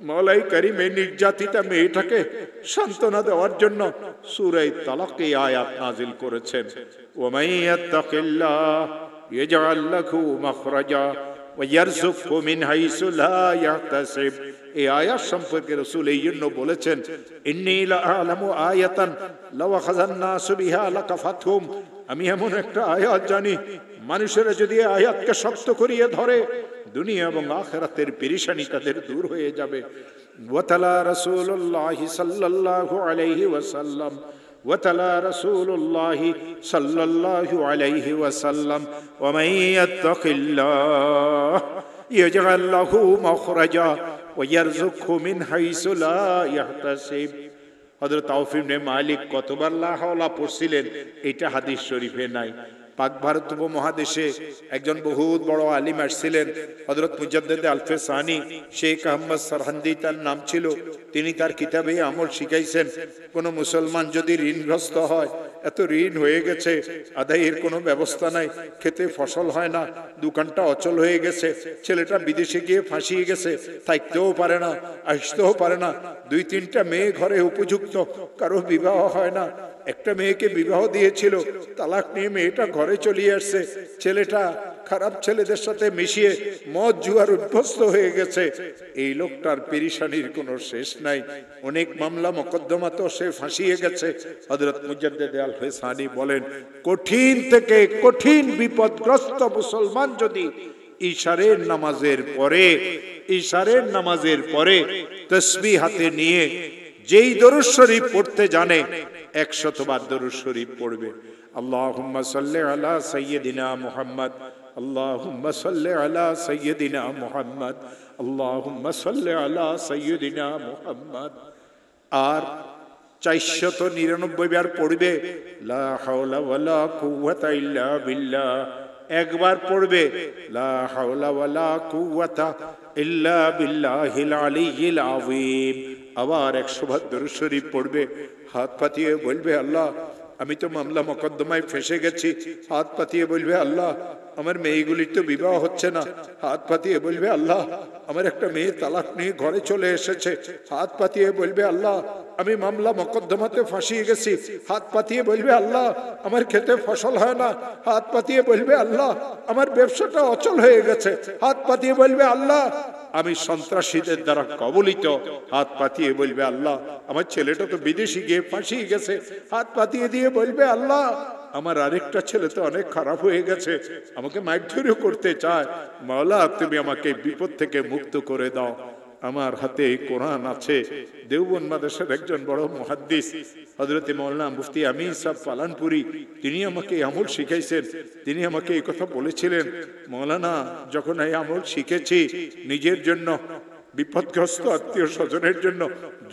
মওলাই কারীম এই নির্যাতিতা মেয়েটাকে সান্ত্বনা দেওয়ার জন্য সূরা তালাকে আয়াত নাযিল করেছেন, ওয়া মাইয়াত্তাকিল্লাহ ইয়াজআল লাহু মাখরাজা ওয়া ইয়ারযুকহু মিন হাইসু লা ইয়াহতাসিব। এই আয়াত সম্পর্কে রাসূল এই জন্য বলেছেন, ইন্নী লাআলামু আয়াতান লাও আখাযান নাসু বিহা লাকাফাতহুম। আমি এমন একটা আয়াত জানি, মানুষেরা যদি আয়াতকে শক্ত করিয়ে ধরে দুনিয়া এবং আখিরাতের পেরেশানি তাদের দূর হয়ে যাবে। ওয়াতালা রাসূলুল্লাহ সাল্লাল্লাহু আলাইহি ওয়াসাল্লাম ওয়াতালা রাসূলুল্লাহ সাল্লাল্লাহু আলাইহি ওয়াসাল্লাম ওয়া মান ইয়াত্তাকিল্লাহ ইয়াজআল লাহু মাখরাজা ওয়া ইয়ারযুকহু মিন হাইসু লা ইয়াহতাসিব। হযরত আউফ ইবনে মালিক কতবার লা হাওলা পড়ছিলেন এটা হাদিস শরীফে নাই। পাক ভারত উপমহাদেশে একজন বহুত বড় আলিম আসছিলেন, হযরত মুজাদ্দিদ আলফে সানি শেখ আহমদ সরহন্দি তার নাম ছিল। তিনি তার কিতাবে আমল শিখাইছেন, কোন মুসলমান যদি ঋণগ্রস্ত হয়, এত ঋণ হয়ে গেছে, আদায়ের কোনো ব্যবস্থা নাই, খেতে ফসল হয় না, দোকানটা অচল হয়ে গেছে, ছেলেটা বিদেশে গিয়ে ফাঁসিয়ে গেছে, থাকতেও পারে না, আসতেও পারে না, 2-3টা মেয়ে ঘরে উপযুক্ত, কারো বিবাহ হয় না, একটা মেয়েকে বিবাহ দিয়েছিল, তালাক নিয়ে মেয়েটা ঘরে চলে আসছে, ছেলেটা খারাপ ছেলেদের সাথে মিশিয়ে মদ জুয়ার অভ্যস্ত হয়ে গেছে। এই লোকটার পেরেশানির কোনো শেষ নাই, অনেক মামলা মোকদ্দমা তো সে ফাঁসিয়ে গেছে। হযরত মুজাদ্দিদ আলফে সানি বলেন, কঠিন থেকে কঠিন বিপদগ্রস্ত মুসলমান যদি ইশারের নামাজের পরে তাসবিহ হাতে নিয়ে যেই দরুদ শরীফ পড়তে জানে 100 বার দরুদ শরীফ পড়বে। আল্লাহুম্মা সাল্লি আলা সাইয়্যিদিনা মুহাম্মদ, আল্লাহুম্মা সাল্লি আলা সাইয়্যিদিনা মুহাম্মদ, আল্লাহুম্মা সাল্লি আলা সাইয়্যিদিনা মুহাম্মদ। আর 499 বার পড়বে লা হাওলা ওয়ালা কুওয়াতা ইল্লা বিল্লাহ। একবার পড়বে লা হাওলা ওয়ালা কুওয়াতা ইল্লা বিল্লাহিল আলিয়্যিল আযীম। আবার 100 বার দরুদ শরীফ পড়বে, হাত পাতিয়ে বলবে, আল্লাহ আমি তো মামলা মোকদ্দমায় ফেসে গেছি। হাত পাতিয়ে বলবে, আল্লাহ আমার মেয়েগুলির তো বিবাহ হচ্ছে না। হাত পাতিয়ে বলবে, আল্লাহ আমার একটা মেয়ে তালাক নিয়ে ঘরে চলে এসেছে। হাত পাতিয়ে বলবে, আল্লাহ আমি মামলা মোকদ্দমাতে ফাঁসিয়ে গেছি। হাত পাতিয়ে বলবে, আল্লাহ আমার খেতে ফসল হয় না। হাত পাতিয়ে বলবে, আল্লাহ আমার ব্যবসাটা অচল হয়ে গেছে। হাত পাতিয়ে বলবে, আল্লাহ আমি সন্ত্রাসীদের দ্বারা কবলিত। হাত পাতিয়ে বলবে, আল্লাহ আমার ছেলেটা তো বিদেশে গিয়ে ফাঁসিয়ে গেছে। হাত পাতিয়ে দিয়ে বলবে, আল্লাহ আমার আরেকটা ছেলে তো অনেক খারাপ হয়ে গেছে, আমাকে মারধরও করতে চায়। মাওলা তুমি আমাকে বিপদ থেকে মুক্ত করে দাও। আমার হাতে কোরআন আছে। দেওবন্দ মাদ্রাসার একজন বড় মুহাদ্দিস হযরত মাওলানা মুফতি আমিন সাহেব পালানপুরি, তিনি আমাকে আমল শিখাইছেন। তিনি আমাকে এই কথা বলেছিলেন, মাওলানা যখন এই আমল শিখেছি নিজের জন্য, বিপদগ্রস্ত আত্মীয় স্বজনের জন্য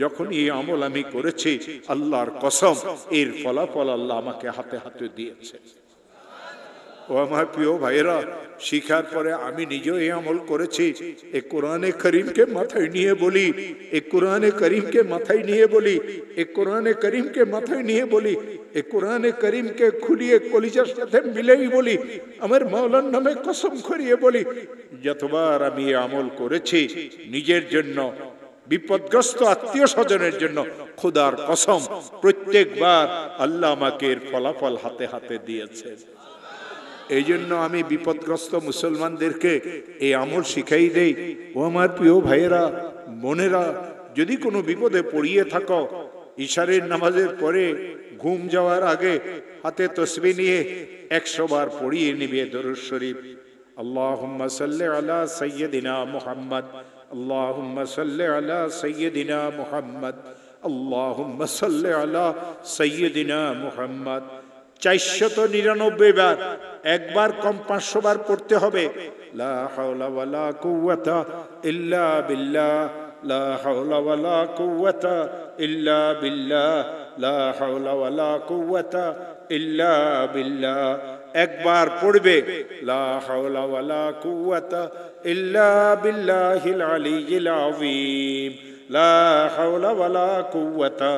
যখন এই আমল আমি করেছি, আল্লাহর কসম এর ফলাফল আল্লাহ আমাকে হাতে হাতে দিয়েছে। ও আমার প্রিয় ভাইয়েরা, শিখার পরে আমি নিজেও এই আমল করেছি। এই কোরআনে করিমকে মাথায় নিয়ে বলি, এই কোরআনে করিমকে মাথায় নিয়ে বলি, এই কোরআনে করিমকে মাথায় নিয়ে বলি, এই কোরআনে করিমকে খুলিয়ে কলিজার সাথে মিলেই বলি, আমার মাওলার নামে কসম করিয়ে বলি, যতবার আমি এই আমল করেছি নিজের জন্য, বিপদগ্রস্ত আত্মীয় স্বজনের জন্য, খোদার কসম প্রত্যেকবার আল্লাহ আমাকে এর ফলাফল হাতে হাতে দিয়েছে। এই জন্য আমি বিপদগ্রস্ত মুসলমানদেরকে এই আমল শিখাই দেই। ও আমার প্রিয় ভাইয়েরা বোনেরা, যদি কোনো বিপদে পড়িয়ে থাকো, ইশারের নামাজের পরে ঘুম যাওয়ার আগে হাতে তসবিহ নিয়ে 100 বার পড়িয়ে নিবে দরুদ শরীফ। আল্লাহুম্মা সাল্লি আলা সাইয়্যিদিনা মুহাম্মদ, আল্লাহুম্মা সাল্লি আলা সাইয়্যিদিনা মুহাম্মদ, আল্লাহুম্মা সাল্লি আলা সাইয়্যিদিনা মুহাম্মদ। 499 বার, একবার কম 500 বার পড়তে হবে। লা হাওলা ওয়ালা কুওয়াতা ইল্লা বিল্লাহ, লা হাওলা ওয়ালা কুওয়াতা ইল্লা বিল্লাহ, লা হাওলা ওয়ালা কুওয়াতা ইল্লা বিল্লাহ। একবার পড়বে লা হাওলা ওয়ালা কুওয়াতা ইল্লা বিল্লাহিল আলিয়্যিল আযীম, লা হাওলা ওয়ালা কুওয়াতা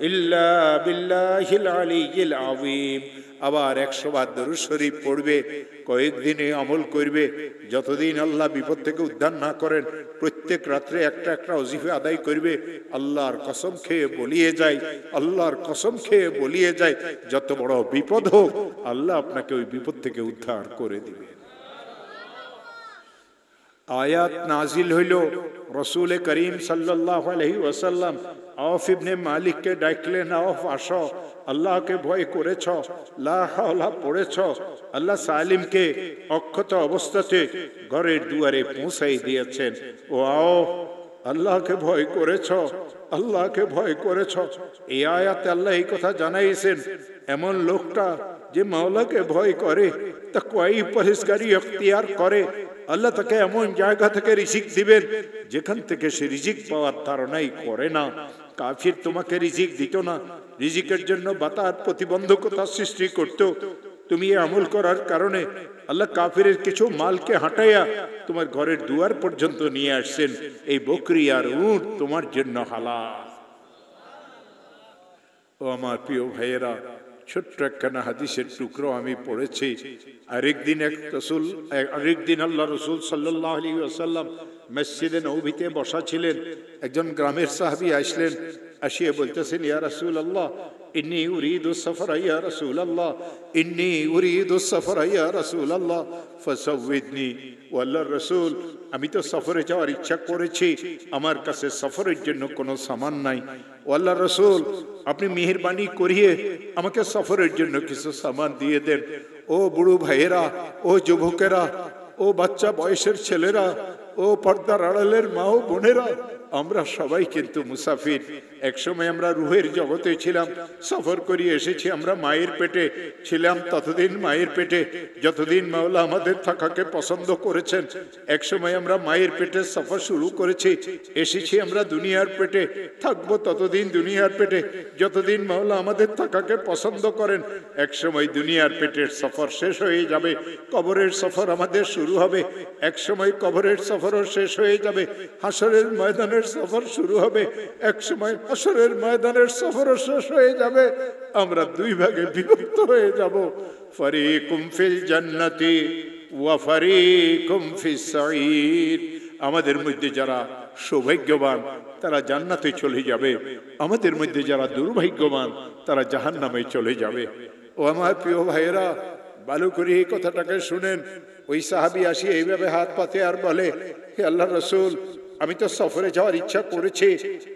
ইল্লা বিল্লাহিল আলিয়্যিল আযীম। আবার 100 বার দরুদ শরীফ পড়বে, কয়েকদিনে আমল করবে, যতদিন আল্লাহ বিপদ থেকে উদ্ধার না করেন প্রত্যেক রাত্রে একটা একটা ওজিফা আদায় করবে। আল্লাহর কসম খেয়ে বলিয়ে যায়, আল্লাহর কসম খেয়ে বলিয়ে যায়, যত বড় বিপদ হোক আল্লাহ আপনাকে ওই বিপদ থেকে উদ্ধার করে দিবে। আয়াত নাজিল হইল, রসুল করিম সাল্লাল্লাহু আলাইহি ওয়াসাল্লাম আওফ ইবনে মালিককে ডাকলেন, আওফ আসো, আল্লাহকে ভয় করেছ, লা হাওলা পড়েছ। আল্লাহ সালিমকে অক্ষত অবস্থাতে ঘরের দুয়ারে পৌঁছাই দিয়েছেন। ও আও, আল্লাহকে ভয় করেছ, আল্লাহকে ভয় করেছ। এই আয়াতে আল্লাহ এই কথা জানাইছেন, এমন লোকটা যে মাওলাকে ভয় করে, তাকওয়াই পরহেজগারি ইখতিয়ার করে, আল্লাহ তাকে এমন জায়গা থেকে রিজিক দিবেন যেখান থেকে সে রিজিক পাওয়ার ধারণাই করে না। কাফির তোমাকে রিজিক দিত না, রিজিকের জন্য বাতার প্রতিবন্ধকতা সৃষ্টি করত। তুমি আমল করার কারণে আল্লাহ কাফিরের কিছু মালকে হাঁটাইয়া তোমার ঘরের দুয়ার পর্যন্ত নিয়ে আসছেন। এই বকরি আর উট তোমার জন্য হালাল। ও আমার প্রিয় ভাইয়েরা, ছোট্ট একখানা হাদিসের টুকরো আমি পড়েছি। আরেকদিন আল্লাহ রসুল সাল্লাল্লাহু আলাইহি ওয়াসাল্লাম মসজিদে নববীতে বসা ছিলেন। একজন গ্রামের সাহাবী আসলেন, আসিয়ে বলতেছেন, ইয়া রাসূলুল্লাহ ইন্নী উরিদু সফর, ইয়া রাসূলুল্লাহ ইন্নী উরিদু সফর, ইয়া রাসূলুল্লাহ ফাসাউইদনি। ও আল্লাহর রাসূল, আমি তো সফরে যাওয়ার ইচ্ছা করেছি, আমার কাছে সফরের জন্য কোনো সামান নাই। ও আল্লাহর রাসূল, আপনি মেহেরবানি করিয়ে আমাকে সফরের জন্য কিছু সামান দিয়ে দেন। ও বুড়ো ভাইয়েরা, ও যুবকেরা, ও বাচ্চা বয়সের ছেলেরা, ও পর্দার আড়ালের মা ও বোনেরা, আমরা সবাই কিন্তু মুসাফির। একসময় আমরা রুহের জগতে ছিলাম, সফর করিয়ে এসেছি। আমরা মায়ের পেটে ছিলাম, ততদিন মায়ের পেটে যতদিন মাওলা আমাদের থাকাকে পছন্দ করেছেন। একসময় আমরা মায়ের পেটে সফর শুরু করেছি, এসেছি আমরা দুনিয়ার পেটে, থাকবো ততদিন দুনিয়ার পেটে যতদিন মাওলা আমাদের থাকাকে পছন্দ করেন। একসময় দুনিয়ার পেটের সফর শেষ হয়ে যাবে, কবরের সফর আমাদের শুরু হবে। একসময় কবরের সফরও শেষ হয়ে যাবে, হাসরের ময়দানের সফর শুরু হবে। একসময় হাসরের ময়দানের সফরও শেষ হয়ে যাবে, আমরা দুই ভাগে বিভক্ত হয়ে যাব। ফারিকুম ফিল জান্নাতি ওয়া ফারিকুম ফিস সাঈর। আমাদের মধ্যে যারা সৌভাগ্যবান তারা জান্নাতে চলে যাবে, আমাদের মধ্যে যারা দুর্ভাগ্যবান তারা জাহান্নামে চলে যাবে। ও আমার প্রিয় ভাইয়েরা, ভালো করে এই কথাটাকে শুনেন। ওই সাহাবী আসি এইভাবে হাত পাতে আর বলে, হে আল্লাহর রাসূল, আমি তো সফরে যাওয়ার ইচ্ছা করেছি,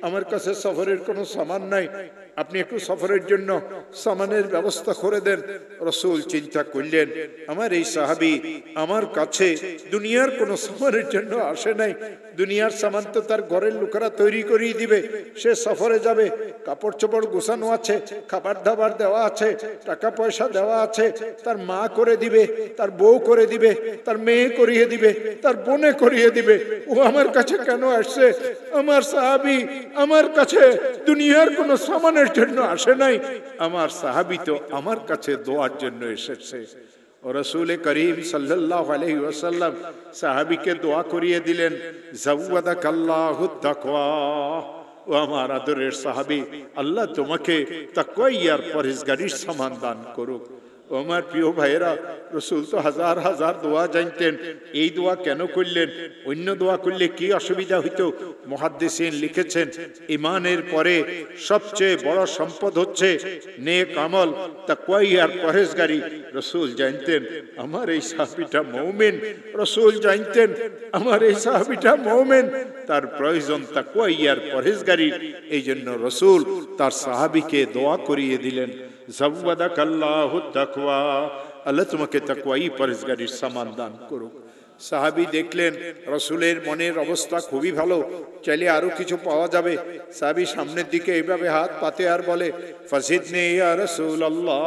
আমার কাছে সফরের কোনো সামান নাই, আপনি একটু সফরের জন্য সামানের ব্যবস্থা করে দেন। রাসূল চিন্তা করলেন, আমার এই সাহাবী আমার কাছে দুনিয়ার কোনো সামানের জন্য আসে নাই, দুনিয়ার সামান তো তার ঘরের লোকেরা তৈরি করিয়ে দিবে। সে সফরে যাবে, কাপড় চোপড় গোছানো আছে, খাবার দাবার দেওয়া আছে, টাকা পয়সা দেওয়া আছে, তার মা করে দিবে, তার বউ করে দিবে, তার মেয়ে করিয়ে দিবে, তার বোনে করিয়ে দিবে। ও আমার কাছে কেন আসছে? আমার সাহাবী আমার কাছে দুনিয়ার কোনো সামানের জন্য আসে নাই, আমার সাহাবী তো আমার কাছে দোয়ার জন্য এসেছে। ও রাসূল করিম সাল্লাল্লাহু আলাইহি ওয়াসাল্লাম সাহাবীকে দোয়া করিয়ে দিলেন, যাওয়াদাকাল্লাহু তাকওয়া। ও আমার আদরের সাহাবী, আল্লাহ তোমাকে তাকওয়া আর পরহেজগারির সামান দান করুক। ও আমার প্রিয় ভাইয়েরা, রাসূল তো হাজার হাজার দোয়া জানতেন, এই দোয়া কেন করলেন? অন্য দোয়া করলে কি অসুবিধা হইতো? মুহাদ্দিসিন লিখেছেন, ঈমানের পরে সবচেয়ে বড় সম্পদ হচ্ছে নেক আমল, তাকওয়া আর পরহেজগারি। রাসূল জানতেন আমার এই সাহাবীটা মুমিন, রাসূল জানতেন আমার এই সাহাবীটা মুমিন, তার প্রয়োজন তাকওয়া আর পরহেজগারি। এই জন্য রাসূল তার সাহাবীকে দোয়া করিয়ে দিলেন, যাওয়াদাকাল্লাহু তাকওয়া, আল্লাহ তোমাকে তাকওয়াই পরহেজগারির সামান দান করুক। সাহাবী দেখলেন রাসূলের মনের অবস্থা খুবই ভালো, চাইলে আরো কিছু পাওয়া যাবে। সাহাবী সামনের দিকে এইভাবে হাত পাতে আর বলে, ফাজিদনি ইয়া রাসূলুল্লাহ,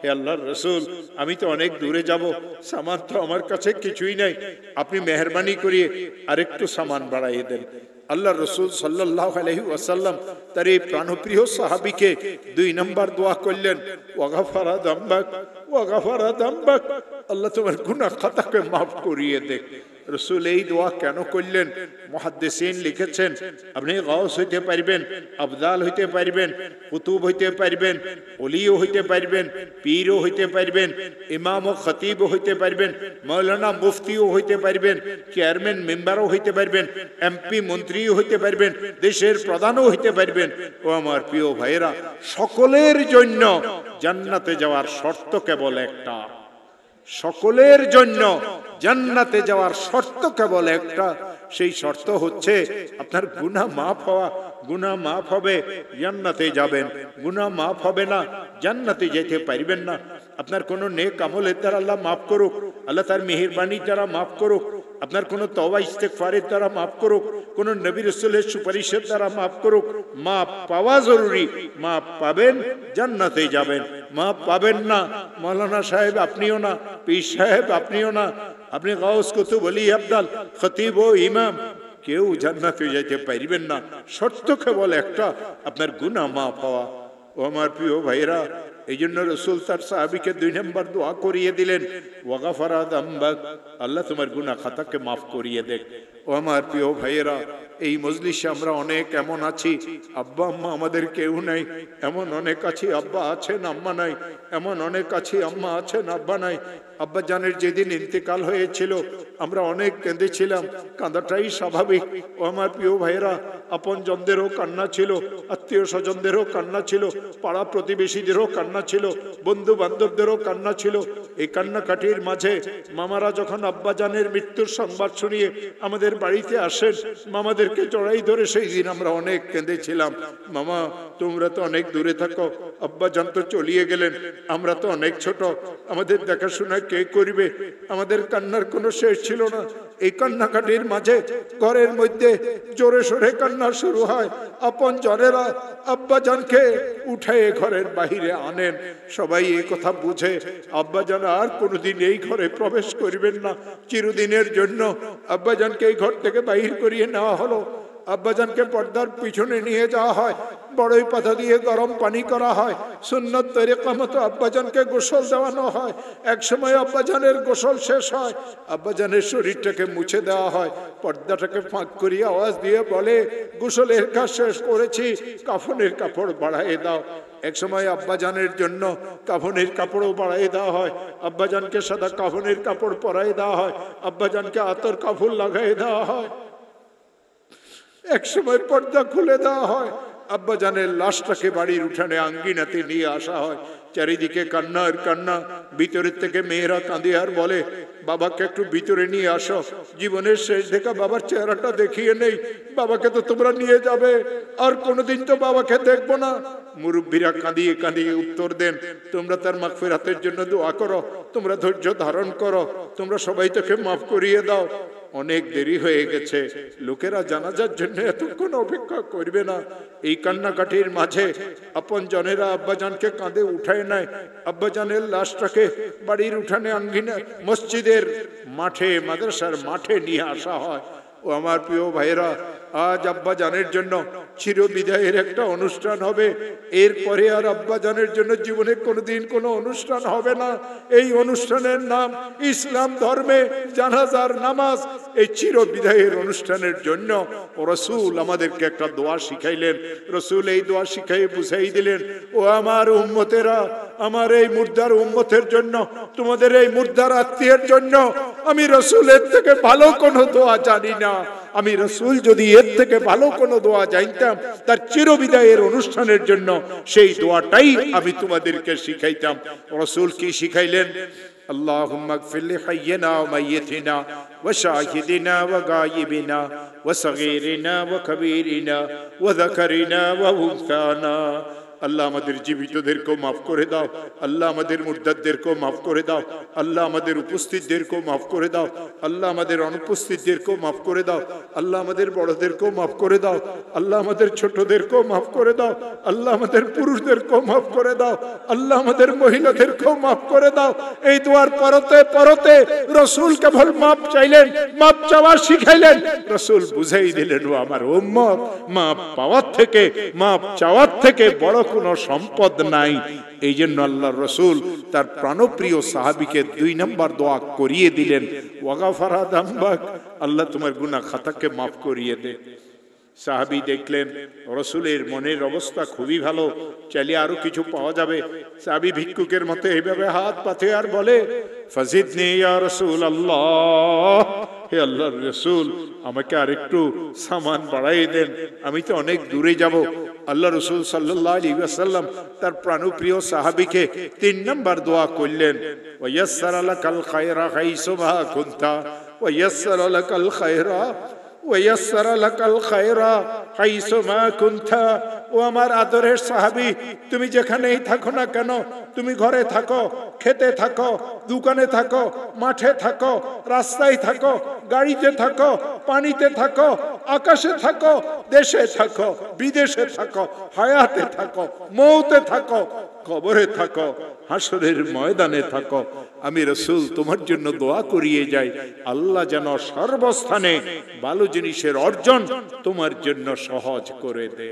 হে আল্লাহর রাসূল, আমি তো অনেক দূরে যাব, সামান তো আমার কাছে কিছুই নাই, আপনি মেহেরবানি করিয়ে আরেকটু সামান বাড়াইয়ে দেন। আল্লাহ রসুল সাল্লাল্লাহু আলাইহি ওয়াসাল্লাম তার এই প্রাণপ্রিয় সাহাবীকে 2 নম্বর দোয়া করলেন, ওয়াগাফারা দামবাক, ওয়াগাফারা দামবাক, আল্লাহ তোমার গুনাহ খাতাকে মাফ করিয়ে দেখ, রসুল এই দোয়া কেন করলেন? মুহাদ্দিসিন লিখেছেন, আপনি গাউস হইতে পারবেন, আবদাল হইতে পারবেন, কুতুব হইতে পারবেন, ওলিও হইতে পারবেন, পীরও হইতে পারবেন, ইমাম ও খতিবও হইতে পারবেন, মৌলানা মুফতিও হইতে পারবেন, চেয়ারম্যান মেম্বারও হইতে পারবেন, এমপি মন্ত্রীও হইতে পারবেন, দেশের প্রধানও হইতে পারবেন। ও আমার প্রিয় ভাইয়েরা, সকলের জন্য জান্নাতে যাওয়ার শর্ত কেবল একটা। সকলের জন্য জান্নাতে যাওয়ার শর্ত কেবল একটা। সেই শর্ত হচ্ছে আপনার গুনাহ মাফ হওয়া। গুনাহ মাফ হবে, জান্নাতে যাবেন। গুনাহ মাফ হবে না, জান্নাতে যেতে পারবেন না। আপনার কোনো নেক আমলের দ্বারা আল্লাহ মাফ করুক, আল্লাহ তার মেহেরবানির দ্বারা মাফ করুক, আপনার কোনো তওবা ইস্তেগফারের দ্বারা মাফ করুক, কোনো নবী রাসূলের সুপারিশের দ্বারা মাফ করুক। মাফ পাওয়া জরুরি। মাফ পাবেন, জান্নাতে যাবেন। মাফ পাবেন না, মাওলানা সাহেব আপনিও না, পীর সাহেব আপনিও না, আপনি গাউস কুতুব ওলি আবদাল খতিব ও ইমাম, কেউ জান্নাতে যেতে পারবেন না। শর্ত কেবল একটা, আপনার গুনাহ মাফ হওয়া। ও আমার প্রিয় ভাইরা, এই জন্য রসুল তার সাহাবীকে 2 নম্বর দোয়া করিয়ে দিলেন, ওয়াগাফারা যামবাক, আল্লাহ তোমার গুনাহ খাতাকে মাফ করিয়ে দেখ। ও আমার প্রিয় ভাইয়েরা, এই মজলিসে আমরা অনেক এমন আছি, আব্বা আম্মা আমাদের কেউ নাই। এমন অনেক আছি আব্বা আছেন আম্মা নাই। এমন অনেক আছি আম্মা আছেন আব্বা নাই। আব্বা জানের যেদিন ইন্তেকাল হয়েছিল আমরা অনেক কেঁদেছিলাম, কাঁদাটাই স্বাভাবিক। ও আমার প্রিয় ভাইয়েরা, আপন জনদেরও কান্না ছিল, আত্মীয় স্বজনদেরও কান্না ছিল, পাড়া প্রতিবেশীদেরও কান্না ছিল, বন্ধু বান্ধবদেরও কান্না ছিল। এই কান্নাকাটির মাঝে মামারা যখন আব্বা জানের মৃত্যুর সংবাদ শুনিয়ে আমাদের বাড়িতে আসেন, মামাদেরকে জড়াই ধরে সেই দিন আমরা অনেক কেঁদেছিলাম। মামা তোমরা তো অনেক দূরে থাকো, আব্বা জান তো চলিয়ে গেলেন, আমরা তো অনেক ছোট, আমাদের দেখাশোনা কে করবে? আমাদের কান্নার কোনো শেষ ছিল না। এই কান্নাকাটির মাঝে ঘরের মধ্যে জোরে সোরে কান্না শুরু হয়। আপন জনেরা আব্বা জানকে উঠায়ে ঘরের বাহিরে আনেন। সবাই এই কথা বুঝে আব্বা জান আর কোনোদিন এই ঘরে প্রবেশ করিবেন না, চিরদিনের জন্য আব্বা জানকে এই ঘর থেকে বাহির করিয়ে নেওয়া হলো। আব্বাজানকে পর্দার পিছনে নিয়ে যাওয়া হয়, বড়ই পাতা দিয়ে গরম পানি করা হয়, সুন্নত তরিকা মতো আব্বাজানকে গোসল দেওয়ানো হয়। এক সময় আব্বাজানের গোসল শেষ হয়, আব্বাজানের শরীরটাকে মুছে দেওয়া হয়, পর্দাটাকে ফাঁক করিয়ে আওয়াজ দিয়ে বলে, গোসলের কাজ শেষ করেছি, কাফনের কাপড় বাড়াইয়ে দাও। এক সময় আব্বাজানের জন্য কাফনের কাপড়ও বাড়াই দেওয়া হয়, আব্বাজানকে সাদা কাফনের কাপড় পরাই দেওয়া হয়, আব্বাজানকে আতর কাপড় লাগাই দেওয়া হয়। এক সময় পর্দা খুলে দেওয়া হয়, আব্বাজানের লাশটাকে বাড়ির উঠানে আঙ্গিনাতে নিয়ে আসা হয়। চারিদিকে কান্না আর কান্না। ভিতরের থেকে মেয়েরা কাঁদে আর বলে, বাবাকে একটু ভিতরে নিয়ে আসো, জীবনের শেষ দেখা বাবার চেহারাটা দেখিয়ে নেই, বাবাকে তো তোমরা নিয়ে যাবে, আর কোনোদিন তো বাবাকে দেখবো না। মুরব্বীরা কাঁদিয়ে কাঁদিয়ে উত্তর দেন, তোমরা তার মাগফিরাতের জন্য দোয়া করো, তোমরা ধৈর্য ধারণ করো, তোমরা সবাই তাকে মাফ করিয়ে দাও। অনেক দেরি হয়ে গেছে, লোকেরা জানাজার জন্য এতক্ষণ অপেক্ষা করবে না। এই কান্নাকাটির মাঝে আপন জনেরা আব্বাজানকে কাঁধে উঠায় নেয়, আব্বাজানের লাশটাকে বাড়ির উঠানে আঙ্গিনা মসজিদের মাঠে, মাদ্রাসার মাঠে নিয়ে আসা হয়। ও আমার প্রিয় ভাইয়েরা, আজ আব্বাজানের জন্য চিরবিদায়ের একটা অনুষ্ঠান হবে। এরপরে আর আব্বাজানের জন্য জীবনে কোনোদিন কোনো অনুষ্ঠান হবে না। এই অনুষ্ঠানের নাম ইসলাম ধর্মে জানাজার নামাজ। এই চিরবিদায়ের অনুষ্ঠানের জন্য রাসূল আমাদেরকে একটা দোয়া শিখাইলেন। রাসূল এই দোয়া শিখাই বুঝাই দিলেন, ও আমার উম্মতেরা, আমার এই মুর্দার উম্মতের জন্য, তোমাদের এই মুর্দার আত্মীয়ের জন্য আমি রাসূলের থেকে ভালো কোনো দোয়া জানি না। আমি রাসূল যদি এর থেকে ভালো কোনো দোয়া জানতাম, তার চিরবিদায়ের অনুষ্ঠানের জন্য সেই দোয়াটাই আমি তোমাদেরকে শিখাইতাম। রাসূল কি শিখাইলেন? আল্লাহুম্মা গফির লি হাইয়িনা ওয়া মাইয়িতিনা ওয়া শাহিদিনা ওয়া গায়িবিনা ওয়া সগীরিনা ওয়া কবীরিনা ওয়া যাকারিনা ওয়া উনসানা। আল্লাহ আমাদের জীবিতদেরকেও মাফ করে দাও, আল্লাহ আমাদের মুর্দাদদেরকেও মাফ করে দাও, আল্লাহ আমাদের উপস্থিতদেরকেও মাফ করে দাও, আল্লাহ আমাদের অনুপস্থিতদেরকেও মাফ করে দাও, আল্লাহ আমাদের বড়দেরকেও মাফ করে দাও, আল্লাহ আমাদের ছোটদেরকেও মাফ করে দাও, আল্লাহ আমাদের পুরুষদেরকেও মাফ করে দাও, আল্লাহ আমাদের মহিলাদেরকেও মাফ করে দাও। এই দোয়ার পরতে পরতে রাসূল কেবল মাফ চাইলেন, মাফ চাওয়া শিখাইলেন। রাসূল বুঝাই দিলেন, ও আমার উম্মত, মাফ পাওয়ার থেকে, মাফ চাওয়ার থেকে বড় কোনো সম্পদ নাই। এই জন্য আল্লাহ রসুল তার প্রাণপ্রিয় সাহাবীকে 2 নম্বর দোয়া করিয়ে দিলেন, ওয়াগাফারা দামবাক, আল্লাহ তোমার গুনাহ খাতাকে মাফ করিয়ে দে। সাহাবী দেখলেন রসুলের মনের অবস্থা খুবই ভালো, চাইলে আরো কিছু পাওয়া যাবে। সাহাবী ভিক্ষুকের মতো এইভাবে হাত পাতে আর বলে, ফাজিদনি ইয়া রাসূলুল্লাহ, হে আল্লাহর রাসূল আমাকে আরেকটু সামান বাড়াই দেন, আমি তো অনেক দূরে যাব। আল্লাহ রাসূল সাল্লাল্লাহু আলাইহি ওয়াসাল্লাম তার প্রাণপ্রিয় সাহাবীকে 3 নম্বর দোয়া করলেন, ওয়ায়াসসারা লাকাল খায়রা হাইসুমা কুনতা, ওয়ায়াসসারা লাকাল খায়রা ওয়ায়াসসারা লাকাল খায়রা হাইসুমা কুনতা। ও আমার আদরের সাহাবী, তুমি যেখানেই থাকো না কেন, তুমি ঘরে থাকো, খেতে থাকো, দোকানে থাকো, মাঠে থাকো, রাস্তায় থাকো, গাড়িতে থাকো, পানিতে থাকো, আকাশে থাকো, দেশে থাকো, বিদেশে থাকো, হায়াতে থাকো, মৌতে থাকো, কবরে থাকো, হাসরের ময়দানে থাকো, আমি রাসূল তোমার জন্য দোয়া করিয়ে যাই, আল্লাহ যেন সর্বস্থানে ভালো জিনিসের অর্জন তোমার জন্য সহজ করে দে।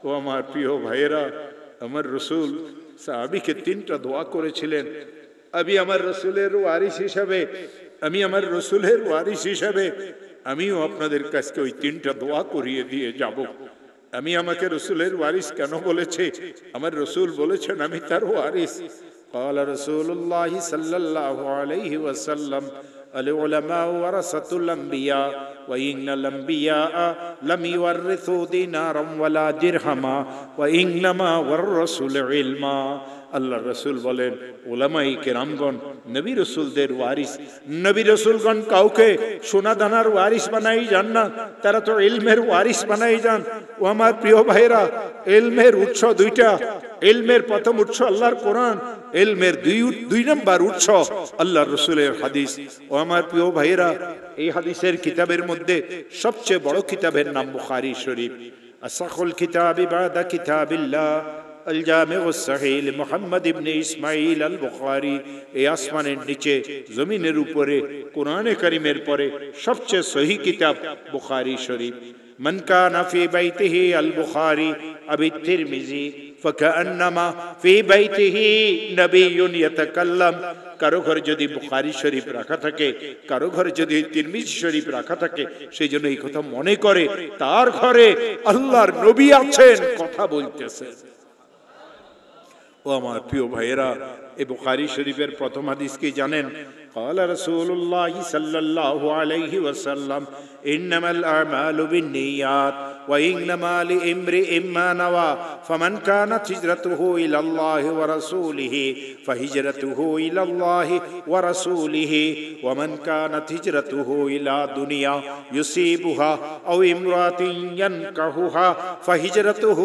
ও আমার প্রিয় ভাইয়েরা, আমার রসুল সাহাবীকে 3টা দোয়া করেছিলেন। আমি আমার রসুলের ওয়ারিস হিসাবে, আমিও আপনাদের কাছে ওই 3টা দোয়া করিয়ে দিয়ে যাব। আমি আমাকে রসুলের ওয়ারিস কেন বলেছে? আমার রসুল বলেছেন আমি তার ওয়ারিস। قال رسول الله صلى الله عليه وسلم العلماء ورثة الأنبياء وإن الأنبياء لم يورثوا دينارا ولا درهما وإنما ورثوا العلم। আল্লাহ রসুল বলেন উলামায়ে কেরামগণ নবী রসুলদের ওয়ারিস। নবী রসুলগণ কাউকে সোনা দানার ওয়ারিস বানাই যান না, তারা তো ইলমের ওয়ারিস বানাই যান। ও আমার প্রিয় ভাইরা, ইলমের উৎস 2টা। ইলমের প্রথম উৎস আল্লাহর কোরআন, ইলমের 2 নম্বর উৎস আল্লাহর রসুলের হাদিস। ও আমার প্রিয় ভাইরা, এই হাদিসের কিতাবের মধ্যে সবচেয়ে বড় কিতাবের নাম বুখারী শরীফ। আসাখুল কিতাবি বাদা কিতাবিল্লাহ আল জামিউস সহিহ মুহাম্মদ ইবনে ইসমাঈল আল বুখারী। এই আসমানের নিচে জমিনের উপরে কোরআনে কারীমের পরে সবচেয়ে সহিহ কিতাব বুখারী শরীফ। মান কানা ফি বাইতিহি আল বুখারী আবি তিরমিজি ফাকান্নামা ফি বাইতিহি নবিয়্যুন ইয়াতাকাল্লাম। কারো ঘরে যদি বুখারী শরীফ রাখা থাকে, কারো ঘরে যদি তিরমিজি শরীফ রাখা থাকে, সেই জন্য এই কথা মনে করে তার ঘরে আল্লাহর নবী আছেন, কথা বলতেছেন। ও আমার প্রিয় ভাইয়েরা, এই বুখারী শরীফের প্রথম হাদিস কি জানেন? قال رسول الله صلى الله عليه وسلم إنما الأعمال بالنيات وإنما لامرئ ما نوى فمن كانت هجرته إلى الله ورسوله فهجرته إلى الله ورسوله ومن كانت هجرته إلى دنيا يصيبها أو امرأة ينكحها فهجرته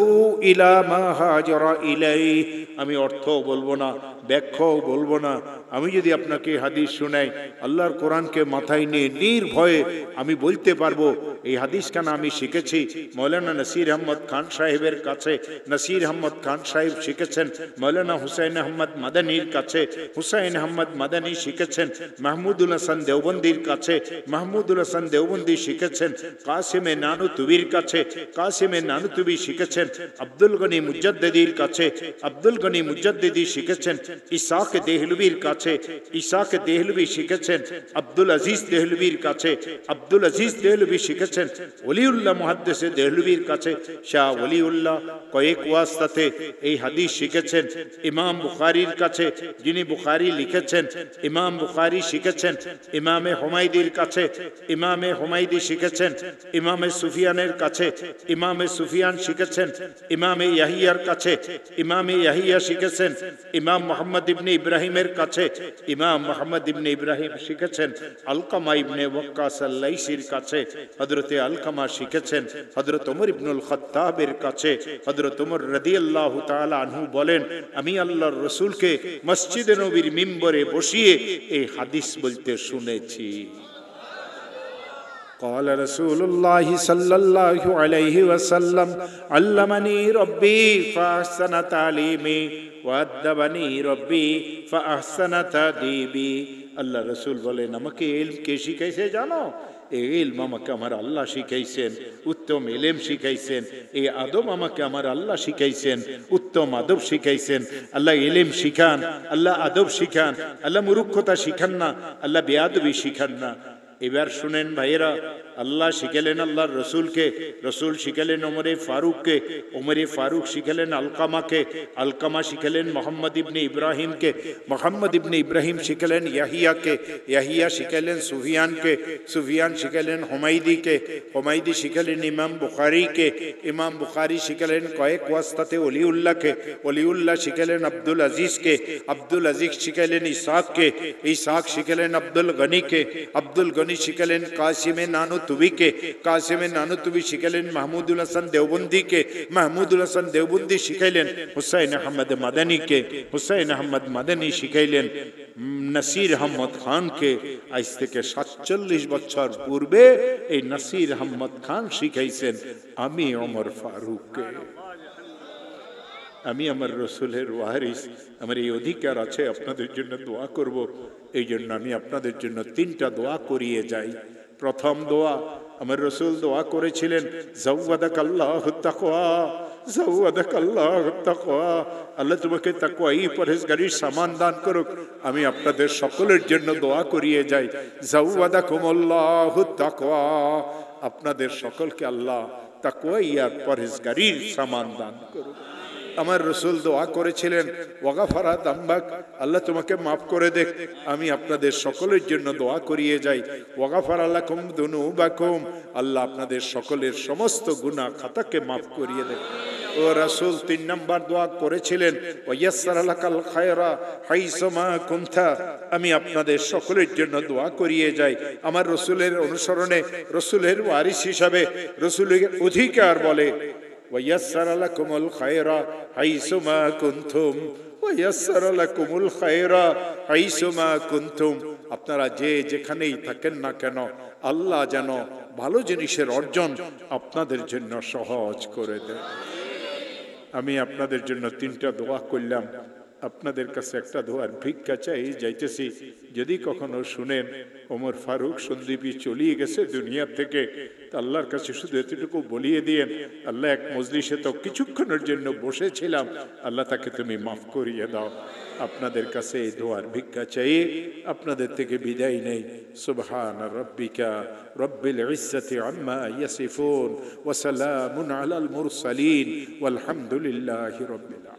إلى ما هاجر إليه। আমি অর্থ বলবো না, ব্যাখ্যাও বলবো না। আমি যদি আপনাকে হাদিস শোনাই, আল্লাহর কোরআনকে মাথায় নিয়ে নির্ভয়ে আমি বলতে পারবো এই হাদিসখানা আমি শিখেছি মৌলানা নাসির আহমদ খান সাহেবের কাছে। নাসির আহমদ খান সাহেব শিখেছেন মৌলানা হুসাইন আহমদ মাদানির কাছে। হুসাইন আহমদ মাদানি শিখেছেন মাহমুদুল হাসান দেওবন্দির কাছে। মাহমুদুল হাসান দেওবন্দি শিখেছেন কাসিমে নানুতুবির কাছে। কাসিমে নানুতুবি শিখেছেন আব্দুল গনি মুজাদ্দিদির কাছে। আব্দুল গনি মুজাদ্দিদি শিখেছেন ইসাক দেহলভির কাছে। ইসাক দেহলভি শিখেছেন আব্দুল আজিজ দেহলভির কাছে। আব্দুল আজিজ দেহলভি শিখেছেন ওলিউল্লাহ মুহাদ্দিসে দেহলভির কাছে। শাহ ওলিউল্লাহ কয়েক ওয়াস্তাতে এই হাদিস শিখেছেন ইমাম বুখারীর কাছে, যিনি বুখারী লিখেছেন। ইমাম বুখারী শিখেছেন ইমামে হুমায়দির কাছে। ইমামে হুমায়দি শিখেছেন ইমামে সুফিয়ানের কাছে। ইমামে সুফিয়ান শিখেছেন ইমামে ইয়াহিয়ার কাছে। ইমামে ইয়াহিয়া শিখেছেন ইমাম মুহাম্মদ ইবনে ইব্রাহিমের কাছে। ইমাম মুহাম্মদ ইবনে ইব্রাহিম শিখেছেন আলকামা ইবনে ওয়াক্কাস আল-লাইসির কাছে। হযরতে আলকামা শিখেছেন হযরত ওমর ইবনুল খাত্তাবের কাছে। হযরত ওমর রাদিয়াল্লাহু তাআলা আনহু বলেন, আমি আল্লাহর রাসূলকে মসজিদে নববীর মিম্বরে বসিয়ে এই হাদিস বলতে শুনেছি। قال رسول الله صلى الله عليه وسلم علمني ربي فأحسن تعليمي وأدبني ربي فأحسن تأديبي। আল্লাহ রসুল বলেন আমাকে ইলম কে শিখাইছে জানো? এই ইলম আমাকে আমার আল্লাহ শিখাইছেন, উত্তম ইলম শিখাইছেন। এই আদব আমাকে আমার আল্লাহ শিখাইছেন, উত্তম আদব শিখাইছেন। আল্লাহ ইলম শিখান, আল্লাহ আদব শিখান, আল্লাহ মুরুক্ষতা শিখান না, আল্লাহ বেয়াদবি শিখান না। এবার শুনেন ভাইয়েরা, আল্লাহ শিখালেন আল্লাহর রসুলকে, রসুল শিখালেন ওমরে ফারুককে, ওমরে ফারুক শিখালেন আলকামাকে, আলকামা শিখালেন মোহাম্মদ ইবনে ইব্রাহিমকে, মোহাম্মদ ইবনে ইব্রাহিম শিখালেন ইয়াহিয়াকে, ইয়াহিয়া শিখালেন সুফিয়ানকে, সুফিয়ান শিখালেন হুমাইদিকে, হুমাইদি শিখালেন ইমাম বুখারীকে, ইমাম বুখারী শিখালেন কয়েক ওয়াস্তাতে ওলিউল্লাহকে, ওলিউল্লাহ শিখালেন আব্দুল আজিজকে, আব্দুল আজিজ শিখালেন ইসহাককে, ইসহাক শিখালেন আব্দুল গনিকে, আব্দুল গনি শিখালেন কাসিমে নানুতুবিকে, কাসিমে নানুতুবি শিখালেন মাহমুদুল হাসান দেওবন্দিকে, মাহমুদুল হাসান দেওবন্দি শিখাইলেন হুসাইন আহমদ মাদানীকে, হুসাইন আহমদ মাদানী শিখাইলেন নাসির আহমদ খানকে। আজ থেকে ৪৭ বছর পূর্বে এই নাসির আহমদ খান শিখাইছেন আমি ওমর ফারুককে। আমি আমার রসুলের ওয়ারিস, আমার এই অধিকার আছে আপনাদের জন্য দোয়া করব। এই জন্য আমি আপনাদের জন্য 3টা দোয়া করিয়ে যাই। প্রথম দোয়া আমার রসুল দোয়া করেছিলেন, জাওয়াদাকাল্লাহু তাকওয়া, জাওয়াদাকাল্লাহু তাকওয়া, আল্লাহ তোমাকে তাকওয়াই পরহেজগারির সামান দান করুক। আমি আপনাদের সকলের জন্য দোয়া করিয়ে যাই, জাওয়াদাকুমুল্লাহু তাকওয়া, আপনাদের সকলকে আল্লাহ তাকওয়াই আর পরহেজগারির সামান দান করুক। আমার রসুল দোয়া করেছিলেন, ওয়াগাফারা দাম্বাক, আল্লাহ তোমাকে মাফ করে দেখ। আমি আপনাদের সকলের জন্য দোয়া করিয়ে যাই, ওয়াগাফারা লাকুম দুনুবাকুম, আল্লাহ আপনাদের সকলের সমস্ত গুনাহ খাতাকে মাফ করিয়ে দেখ। ও রাসূল 3 নম্বর দোয়া করেছিলেন, ওয়ায়াসসারা লাকাল খায়রা হাইসুমা কুনতা, আমি আপনাদের সকলের জন্য দোয়া করিয়ে যাই। আমার রসুলের অনুসরণে, রসুলের ওয়ারিস হিসাবে রসুলের অধিকার বলে, ويسر لكم الخير حيثما كنتم ويسر لكم الخير حيثما كنتم, আপনারা যে যেখানেই থাকেন না কেন আল্লাহ যেন ভালো জিনিসের অর্জন আপনাদের জন্য সহজ করে দেন। আমি আপনাদের জন্য 3টা দোয়া করলাম, আপনাদের কাছে একটা দোয়ার ভিক্ষা চাই যাইতেছি। যদি কখনো শুনেন ওমর ফারুক সন্দীপী চলিয়ে গেছে দুনিয়া থেকে, আল্লাহর কাছে শুধু এতটুকু বলিয়ে দিয়েন, আল্লাহ এক মজলিসে তো কিছুক্ষণের জন্য বসেছিলাম, আল্লাহ তাকে তুমি মাফ করিয়ে দাও। আপনাদের কাছে এই দোয়ার ভিক্ষা চাই, আপনাদের থেকে বিদায় নেই। সুবহান রাব্বিকা রব্বিল ইজ্জাতি আম্মা ইয়াসিফুন ওয়া সালামুন আলাল মুরসালিন ওয়ালহামদুলিল্লাহি রাব্বিল আলামিন।